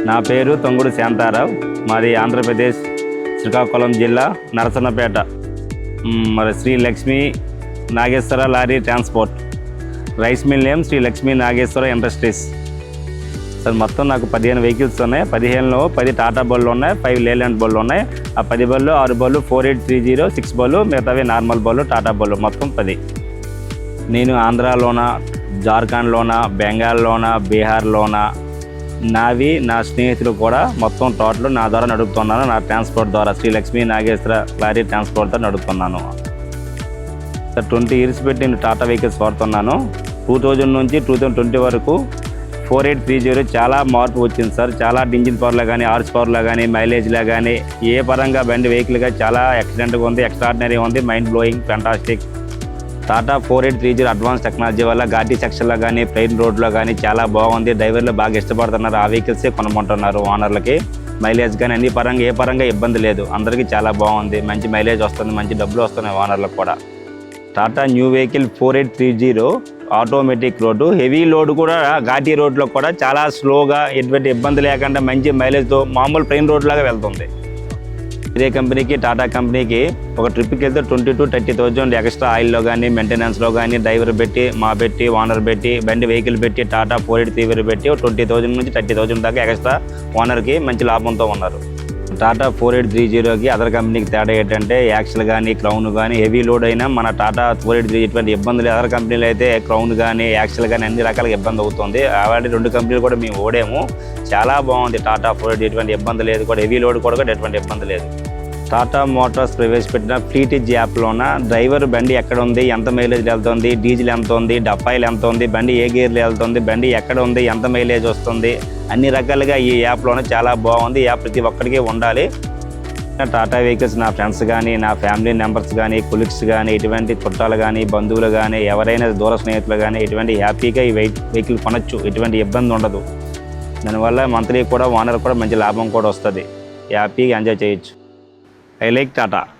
నా పేరు తొంగుడు శాంతారావు. మాది ఆంధ్రప్రదేశ్, శ్రీకాకుళం జిల్లా, నరసన్నపేట. మరి Sri Lakshmi Nageswara lorry transport. Rice mill name Sri Lakshmi Nageswara industries. Sir మొత్తం నాకు 15 వెహికల్స్ ఉన్నాయి. 15లో 10 టాటా బళ్ళు ఉన్నాయి, 5 లేలాండ్ బళ్ళు ఉన్నాయి. ఆ 10 బళ్ళు 6 బళ్ళు 4830, 6 బళ్ళు మిగతావి నార్మల్ బళ్ళు టాటా బళ్ళు, మొత్తం 10. నేను ఆంధ్రాలోన, జార్ఖండ్లోన, బెంగాల్లోన, బీహార్లోన నావి నా స్నేహితులు కూడా మొత్తం టోటల్ నా ద్వారా నడుపుతున్నాను. నా ట్రాన్స్పోర్ట్ ద్వారా శ్రీ లక్ష్మీ నాగేశ్వర లారీ ట్రాన్స్పోర్ట్ ద్వారా నడుపుతున్నాను. సార్ 20 ఇయర్స్ పెట్టి నేను టాటా వెహికల్స్ వాడుతున్నాను. 2000 నుంచి 2020 వరకు 4830 చాలా మార్పు వచ్చింది సార్. చాలా ఇంజిన్ పవర్లో కానీ, హార్స్ పవర్లో కానీ, మైలేజ్లో కానీ, ఏ పరంగా బండి వెహికల్గా చాలా ఎక్సలెంట్గా ఉంది, ఎక్స్ట్రాడినరీ ఉంది, mind blowing, fantastic. Tata 4830 advance technology వల్ల ఘాటీ సెక్షన్లో కానీ, ప్లెయిన్ రోడ్లో కానీ చాలా బాగుంది. డ్రైవర్లు బాగా ఇష్టపడుతున్నారు, ఆ వెహికల్సే కొనమంటున్నారు ఓనర్లకి. మైలేజ్ కానీ అన్ని పరంగా ఏ పరంగా ఇబ్బంది లేదు, అందరికీ చాలా బాగుంది. మంచి మైలేజ్ వస్తుంది, మంచి డబ్బులు వస్తున్నాయి ఓనర్లకు కూడా. Tata new vehicle 4830 automatic road, heavy load కూడా ఘాటీ రోడ్లో కూడా చాలా స్లోగా, ఎటువంటి ఇబ్బంది లేకుండా మంచి మైలేజ్తో మామూలు ప్లెయిన్ రోడ్ లాగా వెళ్తుంది. ఇదే కంపెనీకి, టాటా కంపెనీకి ఒక ట్రిప్కి వెళ్తే 20,000 to 30,000 ఎక్స్ట్రా ఆయిల్లో కానీ, మెయింటెనెన్స్లో కానీ, డ్రైవర్ పెట్టి, ఓనర్ పెట్టి, బండి వెహికల్ పెట్టి, టాటా 4830 పెట్టి 20,000 నుంచి 30,000 దాకా ఎక్స్ట్రా ఓనర్కి మంచి లాభంతో ఉన్నారు. టాటా 4830కి అదర్ కంపెనీకి తేడా ఏంటంటే, యాక్సిల్ కానీ, క్రౌన్ కానీ, హెవీ లోడ్ అయినా మన టాటా 4830 ఎటువంటి ఇబ్బంది లేదు. అదర్ కంపెనీలు అయితే క్రౌన్ కానీ, యాక్సిల్ కానీ అన్ని రకాలుగా ఇబ్బంది అవుతుంది. అలాంటి 2 కంపెనీలు కూడా మేము ఓడాము. చాలా బాగుంది టాటా 48, ఎటువంటి ఇబ్బంది లేదు, కూడా హెవీ లోడ్ కూడా ఎటువంటి ఇబ్బంది లేదు. టాటా మోటార్స్ ప్రవేశపెట్టిన ఫ్లీటేజ్ యాప్లోన డ్రైవర్ బండి ఎక్కడ ఉంది, ఎంత మైలేజ్ వెళ్తుంది, డీజిల్ ఎంత ఉంది, డబ్బాయిలు ఎంత ఉంది, బండి ఏ గేర్లు వెళ్తుంది, బండి ఎక్కడ ఉంది, ఎంత మైలేజ్ వస్తుంది, అన్ని రకాలుగా ఈ యాప్లోనే చాలా బాగుంది. ఈ యాప్ ప్రతి ఒక్కరికి ఉండాలి. టాటా వెహికల్స్ నా ఫ్రెండ్స్ కానీ, నా ఫ్యామిలీ మెంబర్స్ కానీ, కొలీగ్స్ కానీ, ఇటువంటి చుట్టాలు కానీ, బంధువులు కానీ, ఎవరైనా దూర స్నేహితులు కానీ ఇటువంటి హ్యాపీగా ఈ వెహికల్ కొనొచ్చు, ఎటువంటి ఇబ్బంది ఉండదు. దానివల్ల మంత్లీ కూడా ఓనర్ కూడా మంచి లాభం కూడా వస్తుంది, హ్యాపీగా ఎంజాయ్ చేయొచ్చు. I like Tata.